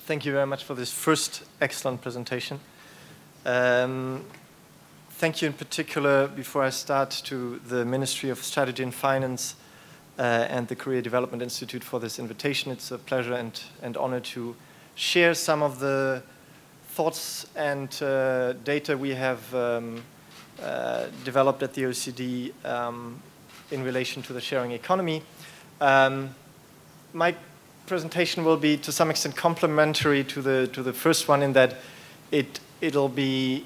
Thank you very much for this first excellent presentation. Thank you in particular, before I start, to the Ministry of Strategy and Finance and the Career Development Institute for this invitation. It's a pleasure and honor to share some of the thoughts and data we have developed at the OECD in relation to the sharing economy. My presentation will be to some extent complementary to the first one, in that it'll be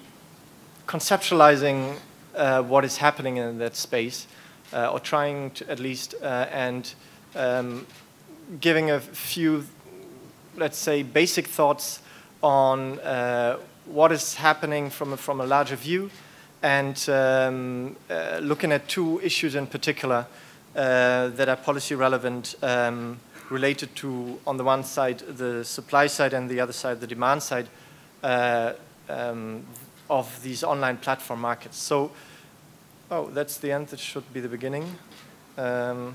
conceptualizing what is happening in that space, or trying to at least, and giving a few, let's say, basic thoughts on what is happening from a larger view, and looking at two issues in particular that are policy relevant, related to, on the one side, the supply side, and the other side, the demand side of these online platform markets. So, oh, that's the end. That should be the beginning. There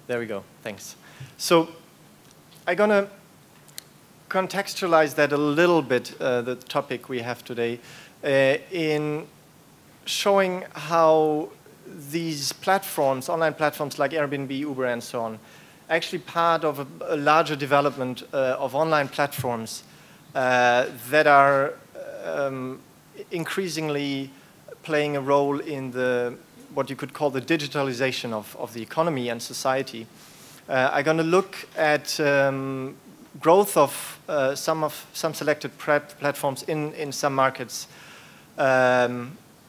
we go. Thanks. So, I'm going to contextualize that a little bit, the topic we have today, in showing how these platforms, online platforms like Airbnb, Uber, and so on, actually part of a larger development of online platforms that are increasingly playing a role in what you could call the digitalization of the economy and society. I'm going to look at growth of some selected platforms in some markets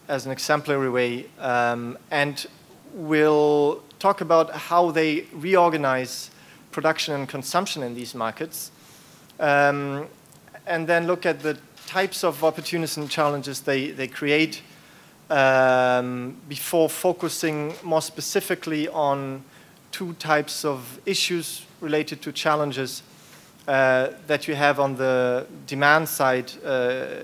as an exemplary way, and we'll talk about how they reorganize production and consumption in these markets, and then look at the types of opportunities and challenges they create, before focusing more specifically on two types of issues related to challenges that you have on the demand side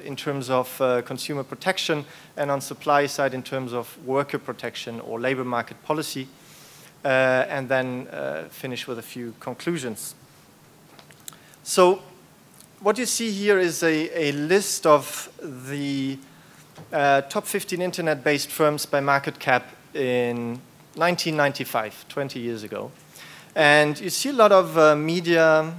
in terms of consumer protection, and on supply side in terms of worker protection or labor market policy, and then finish with a few conclusions. So what you see here is a list of the top 15 internet-based firms by market cap in 1995, 20 years ago. And you see a lot of media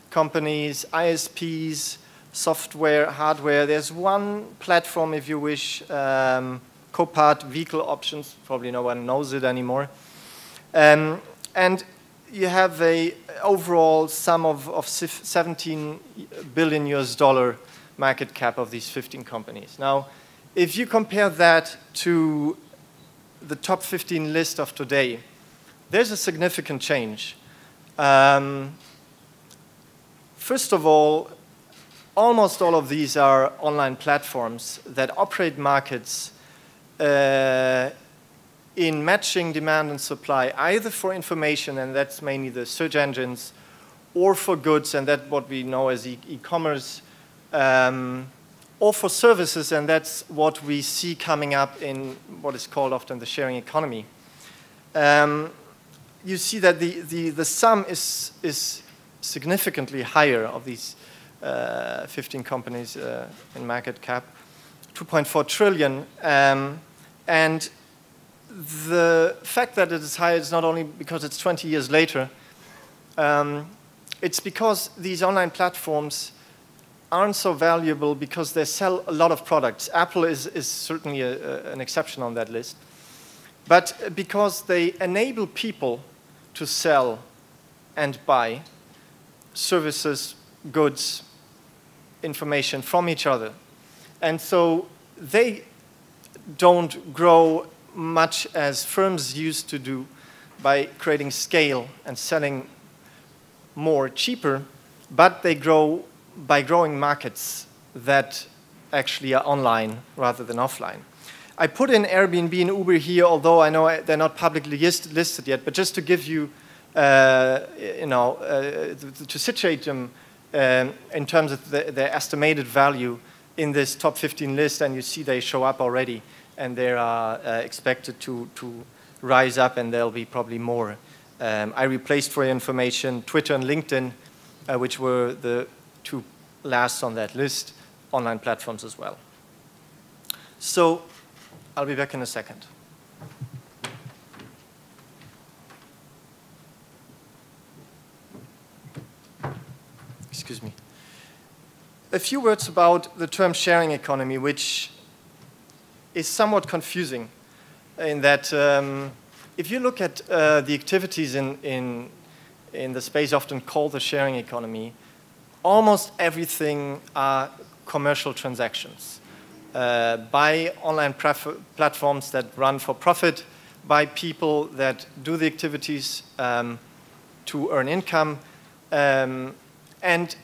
companies, ISPs, software, hardware. There's one platform, if you wish, Copart, vehicle options. Probably no one knows it anymore. And you have a overall sum of 17 billion US$ market cap of these 15 companies. Now, if you compare that to the top 15 list of today, there's a significant change. First of all, almost all of these are online platforms that operate markets in matching demand and supply, either for information, and that's mainly the search engines, or for goods, and that's what we know as e-commerce, or for services, and that's what we see coming up in what is called often the sharing economy. You see that the sum is significantly higher of these 15 companies in market cap, 2.4 trillion. And the fact that it is high is not only because it's 20 years later, it's because these online platforms aren't so valuable because they sell a lot of products. Apple is certainly an exception on that list. But because they enable people to sell and buy services, goods, information from each other. And so they don't grow much as firms used to do by creating scale and selling more cheaper, but they grow by growing markets that actually are online rather than offline. I put in Airbnb and Uber here, although I know they're not publicly listed yet, but just to give you, to situate them in terms of their estimated value in this top 15 list, and you see they show up already, and they are expected to rise up, and there'll be probably more. I replaced, for your information, Twitter and LinkedIn which were the two last on that list, online platforms as well. So I'll be back in a second. Excuse me. A few words about the term sharing economy, which is somewhat confusing in that if you look at the activities in the space often called the sharing economy, almost everything are commercial transactions by online platforms that run for profit, by people that do the activities to earn income. And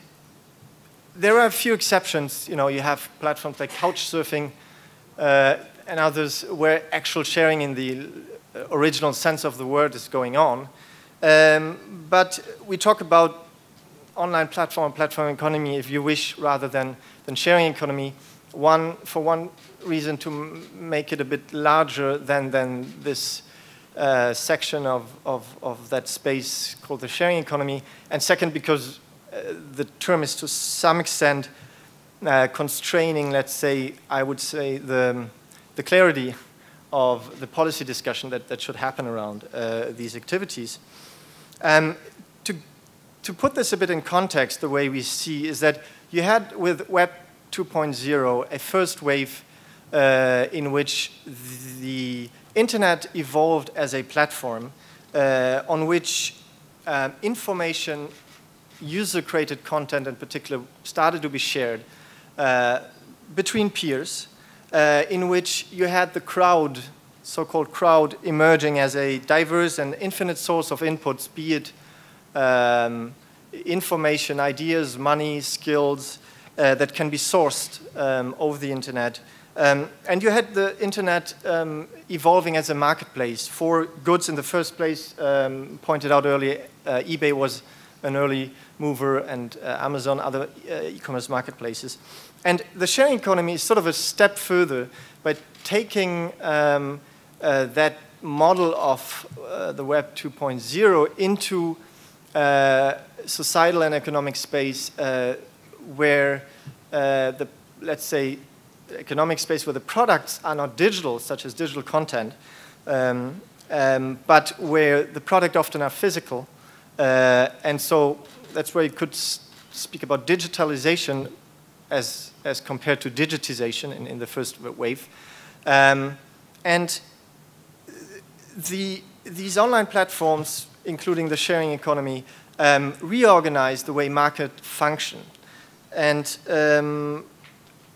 there are a few exceptions. You know, you have platforms like couchsurfing and others where actual sharing in the original sense of the word is going on. But we talk about online platform economy, if you wish, rather than sharing economy. For one reason, to make it a bit larger than this section of that space called the sharing economy. And second, because the term is to some extent constraining, let's say, I would say, the clarity of the policy discussion that should happen around these activities. To put this a bit in context, the way we see is that you had with Web 2.0 a first wave in which the internet evolved as a platform on which information, user-created content in particular, started to be shared between peers, in which you had the crowd, so-called crowd, emerging as a diverse and infinite source of inputs, be it information, ideas, money, skills that can be sourced over the internet. And you had the internet evolving as a marketplace for goods in the first place. Pointed out earlier, eBay was an early mover, and Amazon, other e-commerce marketplaces. And the sharing economy is sort of a step further by taking that model of the Web 2.0 into societal and economic space where let's say, economic space where the products are not digital, such as digital content, but where the product often are physical. And so that's where you could speak about digitalization as compared to digitization in the first wave. And these online platforms, including the sharing economy, reorganize the way market function. And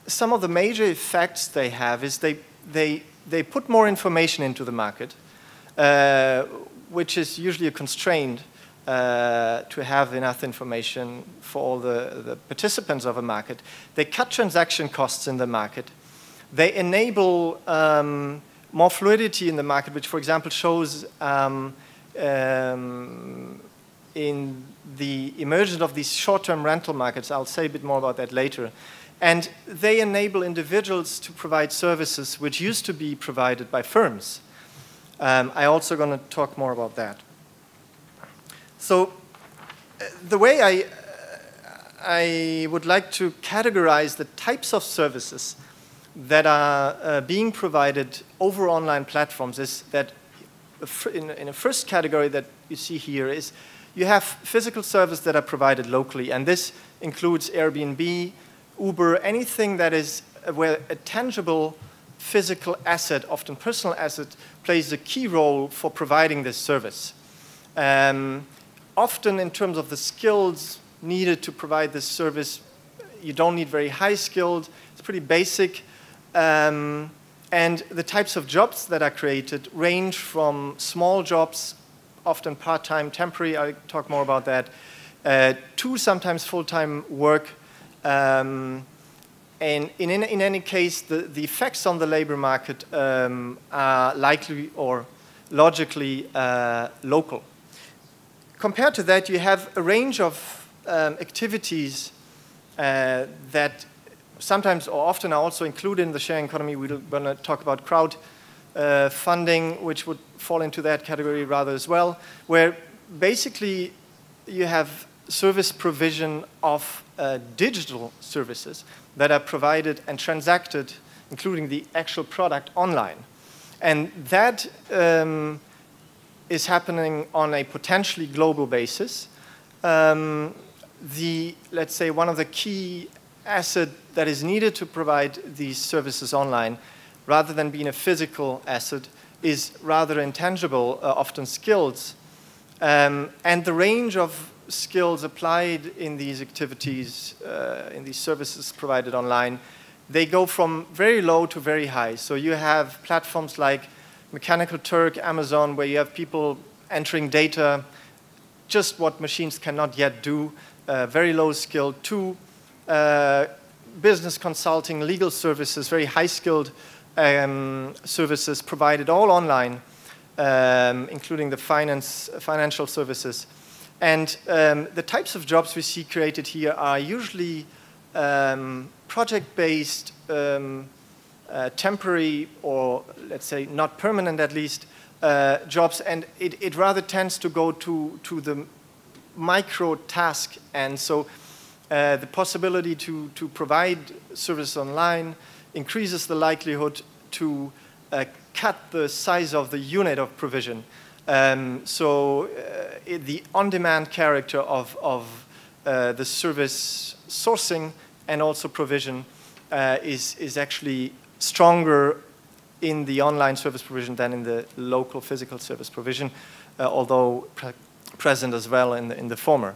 some of the major effects they have is they put more information into the market, which is usually a constraint to have enough information for all the participants of a market. They cut transaction costs in the market. They enable more fluidity in the market, which, for example, shows in the emergence of these short-term rental markets. I'll say a bit more about that later. And they enable individuals to provide services which used to be provided by firms. I'm also going to talk more about that. So the way I would like to categorize the types of services that are being provided over online platforms is that in a first category that you see here is you have physical services that are provided locally, and this includes Airbnb, Uber, anything that is where a tangible physical asset, often personal asset, plays a key role for providing this service. Often in terms of the skills needed to provide this service, you don't need very high skilled, it's pretty basic. And the types of jobs that are created range from small jobs, often part-time, temporary, I'll talk more about that, to sometimes full-time work. And in any case, the effects on the labor market are likely or logically local. Compared to that, you have a range of activities that sometimes or often are also included in the sharing economy. We're going to talk about crowd funding, which would fall into that category rather as well, where basically you have service provision of digital services that are provided and transacted, including the actual product, online. And that is happening on a potentially global basis. Let's say one of the key assets that is needed to provide these services online, rather than being a physical asset, is rather intangible, often skills. And the range of skills applied in these activities, in these services provided online, they go from very low to very high. So you have platforms like Mechanical Turk, Amazon, where you have people entering data, just what machines cannot yet do, very low skill, to business consulting, legal services, very high-skilled services provided all online, including the financial services. And the types of jobs we see created here are usually project-based, temporary, or let's say not permanent at least, jobs, and it rather tends to go to the micro task. And so the possibility to provide service online increases the likelihood to cut the size of the unit of provision. The on-demand character of the service sourcing and also provision is actually stronger in the online service provision than in the local physical service provision, although present as well in the former.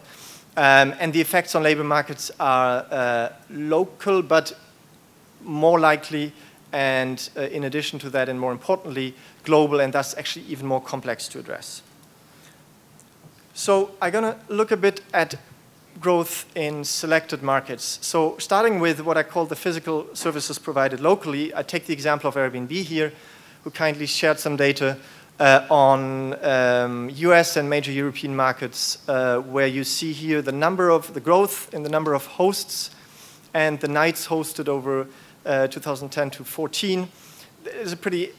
And the effects on labor markets are local, but more likely, and in addition to that, and more importantly, global, and thus actually even more complex to address. So I'm going to look a bit at growth in selected markets. So starting with what I call the physical services provided locally, I take the example of Airbnb here, who kindly shared some data on US and major European markets, where you see here the growth in the number of hosts and the nights hosted over 2010 to 14. There's a pretty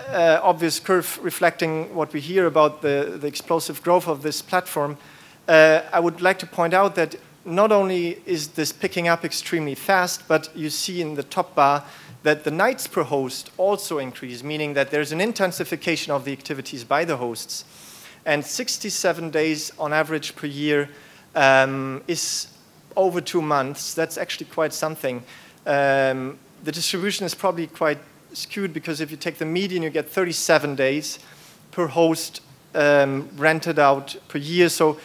obvious curve reflecting what we hear about the explosive growth of this platform. I would like to point out that not only is this picking up extremely fast, but you see in the top bar that the nights per host also increase, meaning that there's an intensification of the activities by the hosts. And 67 days on average per year is over 2 months. That's actually quite something. The distribution is probably quite skewed, because if you take the median, you get 37 days per host rented out per year. So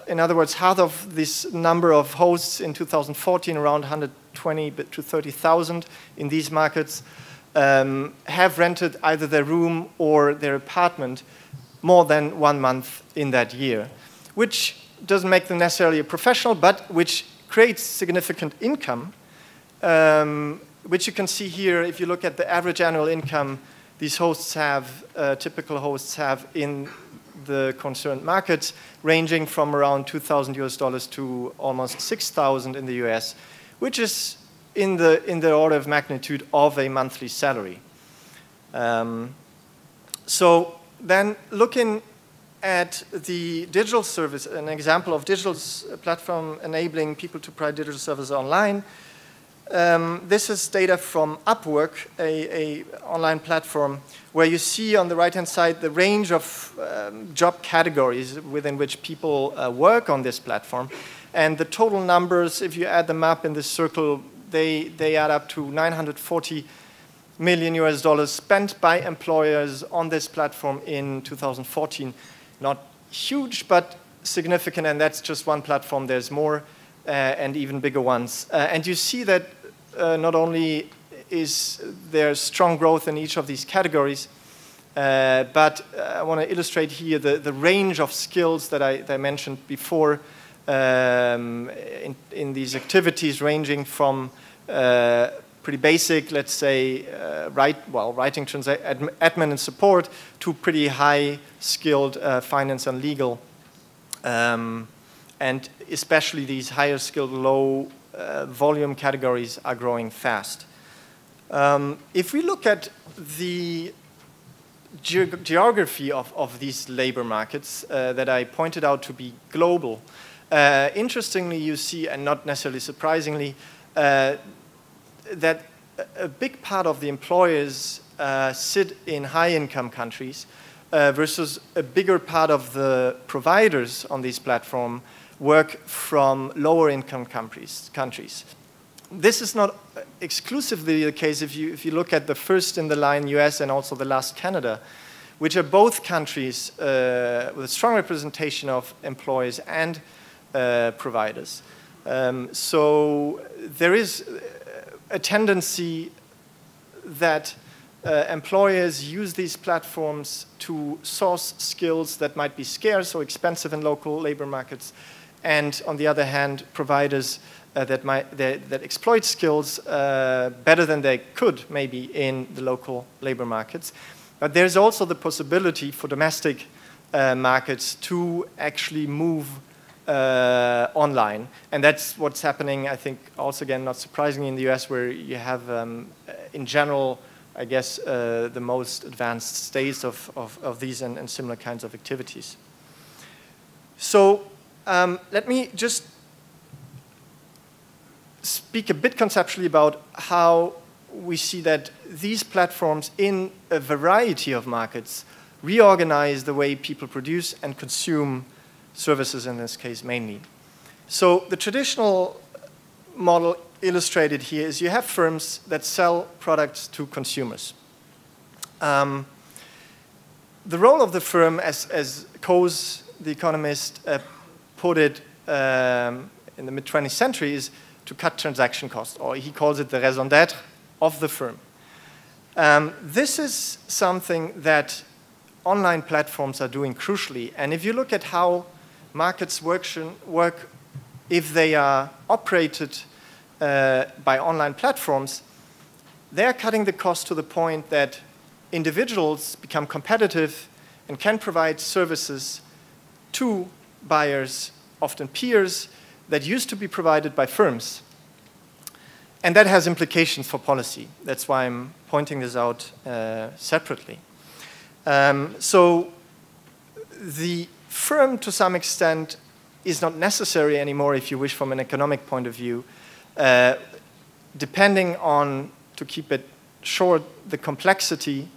in other words, half of this number of hosts in 2014, around 120 to 30,000 in these markets, have rented either their room or their apartment more than 1 month in that year, which doesn't make them necessarily a professional, but which creates significant income, which you can see here if you look at the average annual income these hosts have, typical hosts have in the concerned markets, ranging from around $2,000 to almost $6,000 in the US, which is in the order of magnitude of a monthly salary. So then looking at the digital service, an example of digital platform enabling people to provide digital services online. This is data from Upwork, a online platform, where you see on the right-hand side the range of job categories within which people work on this platform. And the total numbers, if you add them up in this circle, they add up to $940 million spent by employers on this platform in 2014. Not huge, but significant, and that's just one platform. There's more and even bigger ones. And you see that not only is there strong growth in each of these categories, but I want to illustrate here the range of skills that I mentioned before in these activities, ranging from pretty basic, let's say, writing, admin and support, to pretty high-skilled finance and legal. And especially these higher skilled, low volume categories are growing fast. If we look at the geography of these labor markets that I pointed out to be global. Interestingly, you see, and not necessarily surprisingly, that a big part of the employers sit in high-income countries versus a bigger part of the providers on these platforms work from lower-income countries. This is not exclusively the case if you look at the first in the line US and also the last Canada, which are both countries with a strong representation of employers and providers. So there is a tendency that employers use these platforms to source skills that might be scarce or expensive in local labor markets, and on the other hand, providers that exploit skills better than they could maybe in the local labor markets. But there's also the possibility for domestic markets to actually move online. And that's what's happening, I think, also again, not surprisingly, in the US, where you have, in general, I guess, the most advanced states of these and similar kinds of activities. So let me just speak a bit conceptually about how we see that these platforms in a variety of markets reorganize the way people produce and consume services, in this case mainly. So the traditional model illustrated here is you have firms that sell products to consumers. The role of the firm, as Coase, the economist, put it in the mid-20th century, is to cut transaction costs, or he calls it the raison d'être of the firm. This is something that online platforms are doing crucially. And if you look at how markets work if they are operated by online platforms, they are cutting the cost to the point that individuals become competitive and can provide services to buyers, often peers, that used to be provided by firms. And that has implications for policy. That's why I'm pointing this out separately. So the firm, to some extent, is not necessary anymore, if you wish, from an economic point of view, depending on, to keep it short, the complexity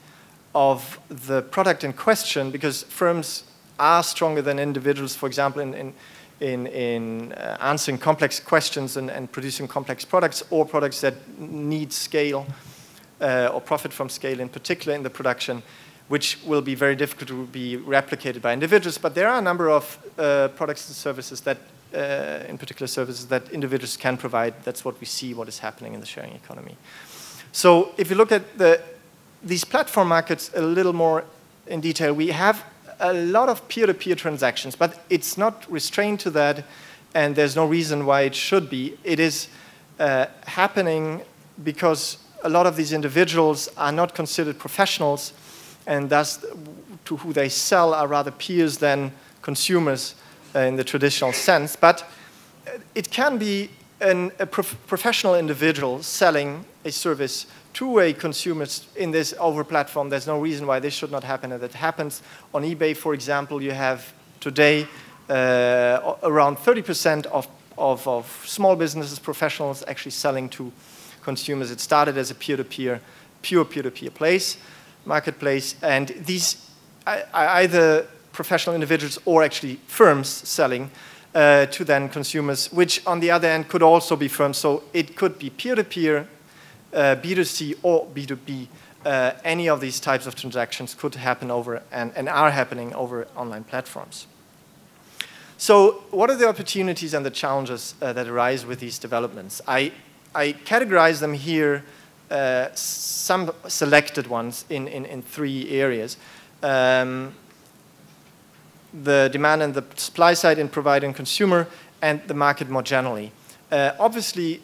of the product in question, because firms are stronger than individuals, for example, in answering complex questions and producing complex products, or products that need scale or profit from scale, in particular in the production, which will be very difficult to be replicated by individuals. But there are a number of products and services that, in particular services that individuals can provide. That's what we see, what is happening in the sharing economy. So if you look at these platform markets a little more in detail, we have a lot of peer-to-peer transactions, but it's not restrained to that, and there's no reason why it should be. It is happening because a lot of these individuals are not considered professionals, and thus to who they sell are rather peers than consumers in the traditional sense. But it can be a professional individual selling a service to a consumer in this over platform. There's no reason why this should not happen, and that happens. On eBay, for example, you have today around 30% of small businesses, professionals, actually selling to consumers. It started as a peer-to-peer, pure peer-to-peer marketplace, and these are either professional individuals or actually firms selling to then consumers, which on the other end could also be firms. So it could be peer-to-peer, B2C or B2B. Any of these types of transactions could happen over and are happening over online platforms. So what are the opportunities and the challenges that arise with these developments? I categorize them here, some selected ones, in three areas. The demand and the supply side in provider and consumer, and the market more generally. Obviously,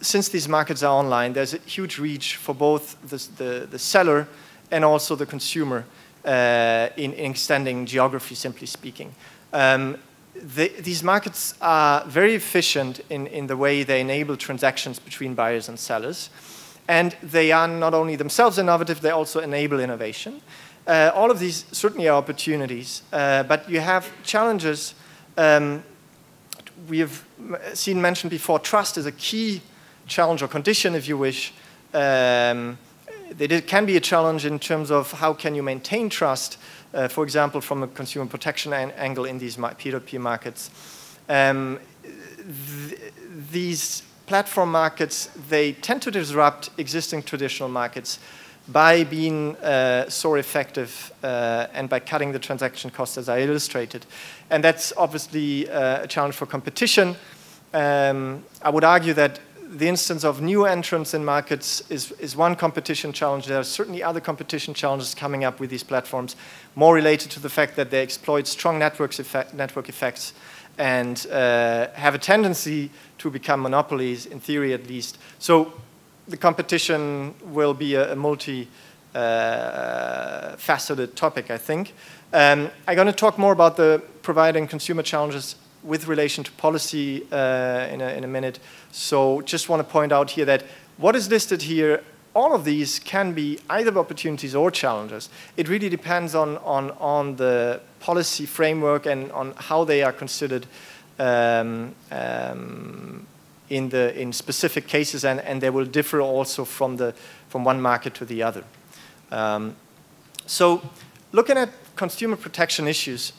since these markets are online, there's a huge reach for both the seller and also the consumer in extending geography, simply speaking. These markets are very efficient in the way they enable transactions between buyers and sellers. And they are not only themselves innovative, they also enable innovation. all of these certainly are opportunities, but you have challenges. We have seen mentioned before, trust is a key challenge or condition, if you wish. It can be a challenge in terms of how can you maintain trust, for example, from a consumer protection angle in these peer-to-peer markets. These platform markets, they tend to disrupt existing traditional markets by being so effective and by cutting the transaction costs, as I illustrated. And that's obviously a challenge for competition. I would argue that the instance of new entrants in markets is one competition challenge. There are certainly other competition challenges coming up with these platforms, more related to the fact that they exploit strong network effects and have a tendency to become monopolies, in theory at least. So the competition will be a multi-faceted topic, I think. I'm going to talk more about the providing consumer challenges with relation to policy in a minute. So just want to point out here that what is listed here, all of these can be either opportunities or challenges. It really depends on the policy framework and on how they are considered in specific cases, and they will differ also from one market to the other. So looking at consumer protection issues,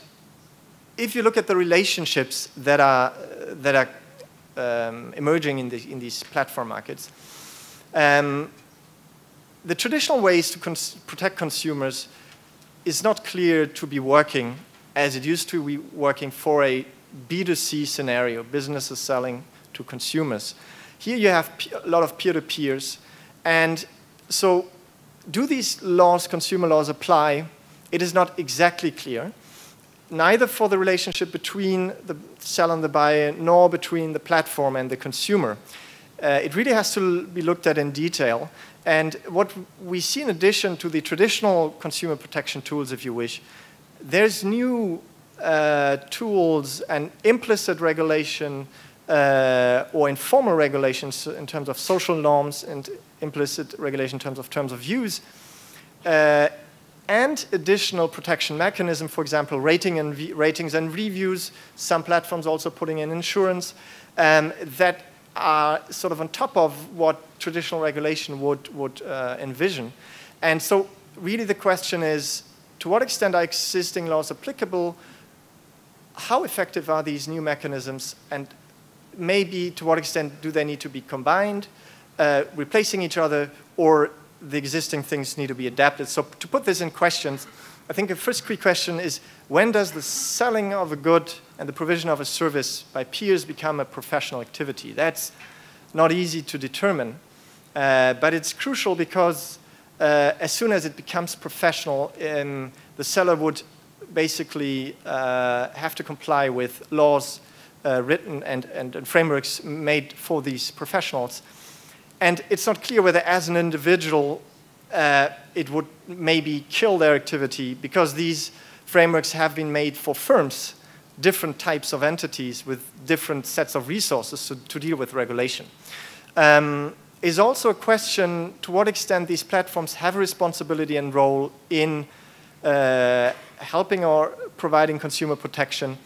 if you look at the relationships that are emerging in these platform markets, the traditional ways to protect consumers is not clear to be working as it used to be working for a B2C scenario, businesses selling to consumers. Here you have a lot of peer-to-peers, and so do these laws, consumer laws, apply? It is not exactly clear, neither for the relationship between the seller and the buyer, nor between the platform and the consumer. It really has to be looked at in detail. And what we see in addition to the traditional consumer protection tools, if you wish, there's new tools and implicit regulation or informal regulations in terms of social norms and implicit regulation in terms of use, and additional protection mechanism, for example, ratings and reviews. Some platforms also putting in insurance that are sort of on top of what traditional regulation would envision. And so really the question is, to what extent are existing laws applicable? How effective are these new mechanisms? And maybe to what extent do they need to be combined, replacing each other, or the existing things need to be adapted? So to put this in questions, I think the first key question is, when does the selling of a good and the provision of a service by peers become a professional activity? That's not easy to determine, but it's crucial because as soon as it becomes professional, the seller would basically have to comply with laws written and frameworks made for these professionals. And it's not clear whether as an individual it would maybe kill their activity, because these frameworks have been made for firms, different types of entities with different sets of resources to deal with regulation. Is also a question to what extent these platforms have a responsibility and role in helping or providing consumer protection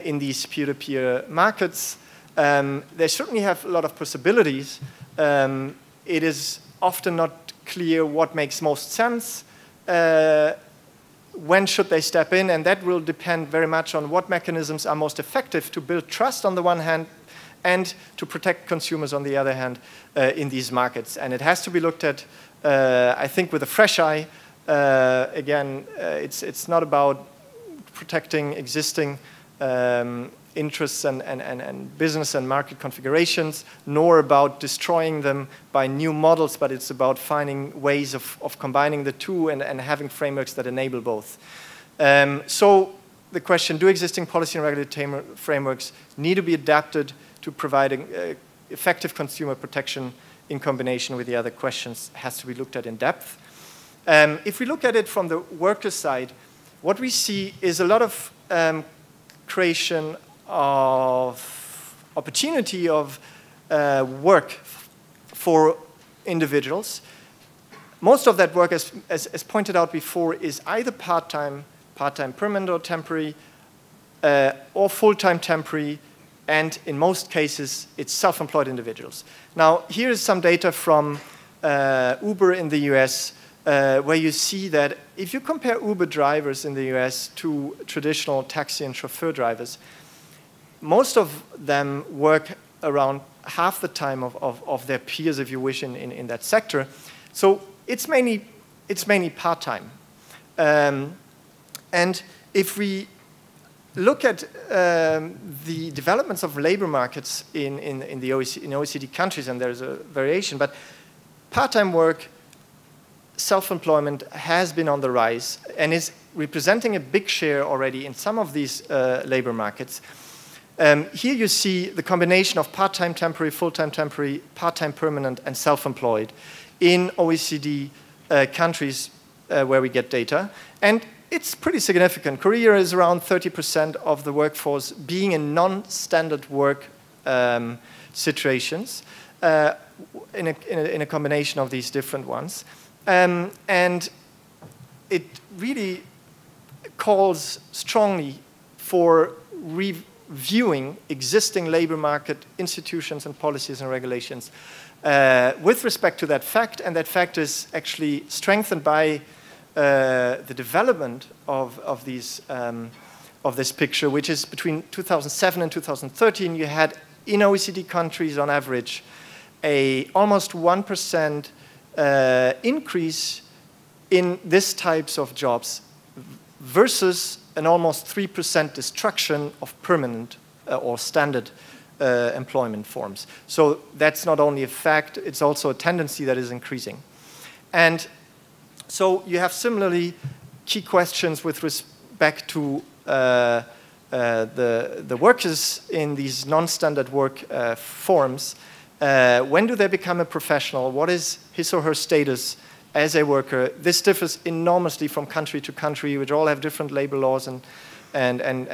in these peer-to-peer markets. They certainly have a lot of possibilities. It is often not clear what makes most sense. When should they step in? And that will depend very much on what mechanisms are most effective to build trust on the one hand and to protect consumers on the other hand in these markets. And it has to be looked at, I think, with a fresh eye. Again, it's not about protecting existing interests and business and market configurations, nor about destroying them by new models, but it's about finding ways of combining the two and having frameworks that enable both. So the question, do existing policy and regulatory frameworks need to be adapted to providing effective consumer protection in combination with the other questions, has to be looked at in depth. If we look at it from the worker side, what we see is a lot of creation of opportunity of work for individuals. most of that work, as pointed out before, is either part-time permanent or temporary, or full-time temporary, and in most cases, it's self-employed individuals. Now, here is some data from Uber in the US, where you see that if you compare Uber drivers in the US to traditional taxi and chauffeur drivers, most of them work around half the time of their peers, if you wish, in that sector. So it's mainly part-time. And if we look at the developments of labor markets in OECD countries, and there's a variation, but part-time work, self-employment has been on the rise and is representing a big share already in some of these labor markets. Here you see the combination of part-time temporary, full-time temporary, part-time permanent, and self-employed in OECD countries where we get data. And it's pretty significant. Korea is around 30% of the workforce being in non-standard work situations in a combination of these different ones. And it really calls strongly for reviewing existing labor market institutions and policies and regulations with respect to that fact, and that fact is actually strengthened by the development of this picture, which is between 2007 and 2013, you had in OECD countries on average almost 1% increase in these types of jobs versus an almost 3% destruction of permanent or standard employment forms. So that's not only a fact, it's also a tendency that is increasing. And so you have similarly key questions with respect to the workers in these non-standard work forms. When do they become a professional? What is his or her status as a worker? This differs enormously from country to country, which all have different labor laws and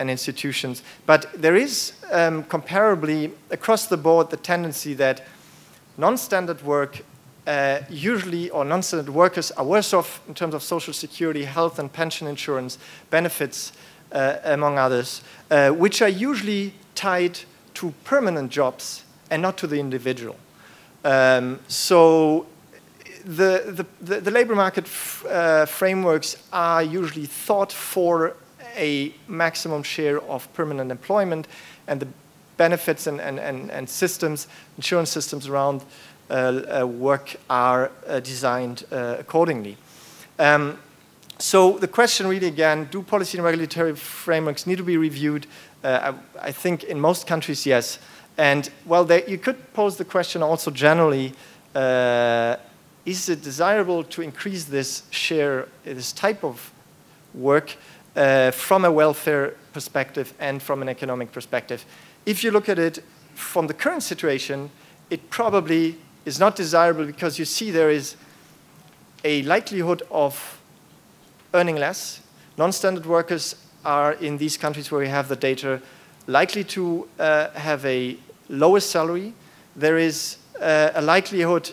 institutions. But there is comparably across the board the tendency that non-standard work usually, or non-standard workers are worse off in terms of social security, health and pension insurance, benefits, among others, which are usually tied to permanent jobs and not to the individual. So the labor market frameworks are usually thought for a maximum share of permanent employment, and the benefits and systems, insurance systems around work are designed accordingly. So the question really again, do policy and regulatory frameworks need to be reviewed? I think in most countries, yes. And well, you could pose the question also generally, is it desirable to increase this share, this type of work from a welfare perspective and from an economic perspective? If you look at it from the current situation, it probably is not desirable because you see there is a likelihood of earning less. Non-standard workers are in these countries where we have the data likely to have a lower salary. There is a likelihood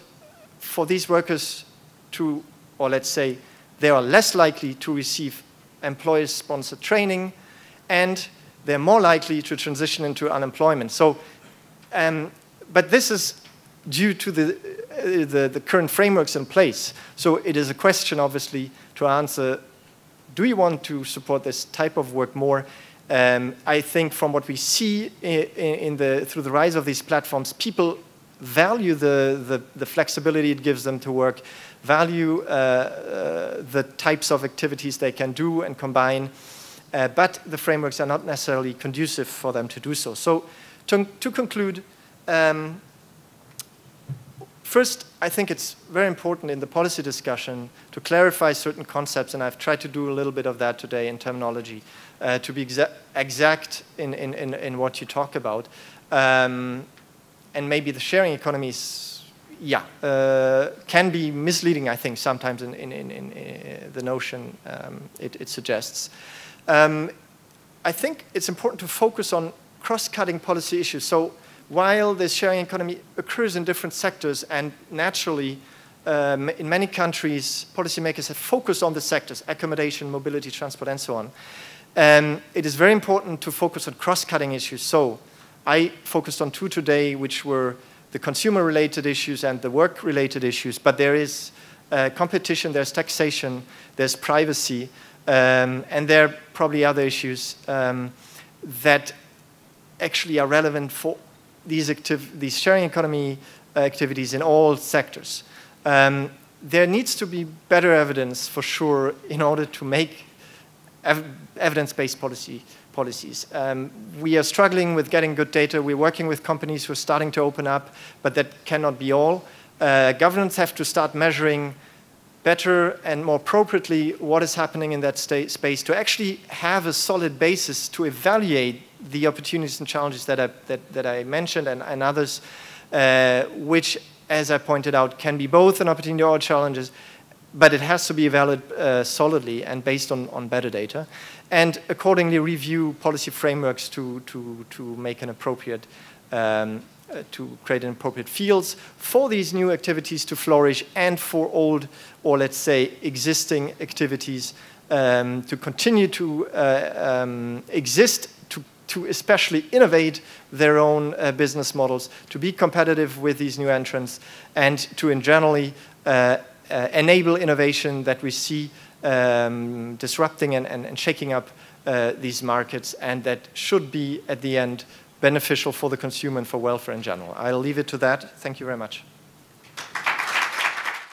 for these workers to, or let's say, they are less likely to receive employer-sponsored training, and they're more likely to transition into unemployment. So, but this is due to the current frameworks in place. So it is a question, obviously, to answer, do you want to support this type of work more? I think from what we see through the rise of these platforms, people value the flexibility it gives them to work, value the types of activities they can do and combine, but the frameworks are not necessarily conducive for them to do so. So to conclude, first, I think it's very important in the policy discussion to clarify certain concepts, and I've tried to do a little bit of that today in terminology, to be exact in what you talk about. And maybe the sharing economies, can be misleading, I think, sometimes in the notion it suggests. I think it's important to focus on cross-cutting policy issues. So while the sharing economy occurs in different sectors and naturally in many countries, policymakers have focused on the sectors, accommodation, mobility, transport, and so on. It is very important to focus on cross-cutting issues. So I focused on two today, which were the consumer-related issues and the work-related issues, but there is competition, there's taxation, there's privacy, and there are probably other issues that actually are relevant for these sharing economy activities in all sectors. There needs to be better evidence, for sure, in order to make evidence-based policies. We are struggling with getting good data. We're working with companies who are starting to open up, but that cannot be all. Governments have to start measuring better and more appropriately what is happening in that space to actually have a solid basis to evaluate the opportunities and challenges that I mentioned and others, which, as I pointed out, can be both an opportunity or challenges, but it has to be evaluated solidly and based on better data, and accordingly review policy frameworks to make an appropriate to create an appropriate fields for these new activities to flourish and for old, or let's say existing activities to continue to exist, to especially innovate their own business models, to be competitive with these new entrants, and to in generally enable innovation that we see disrupting and shaking up these markets, and that should be, at the end, beneficial for the consumer and for welfare in general. I'll leave it to that. Thank you very much.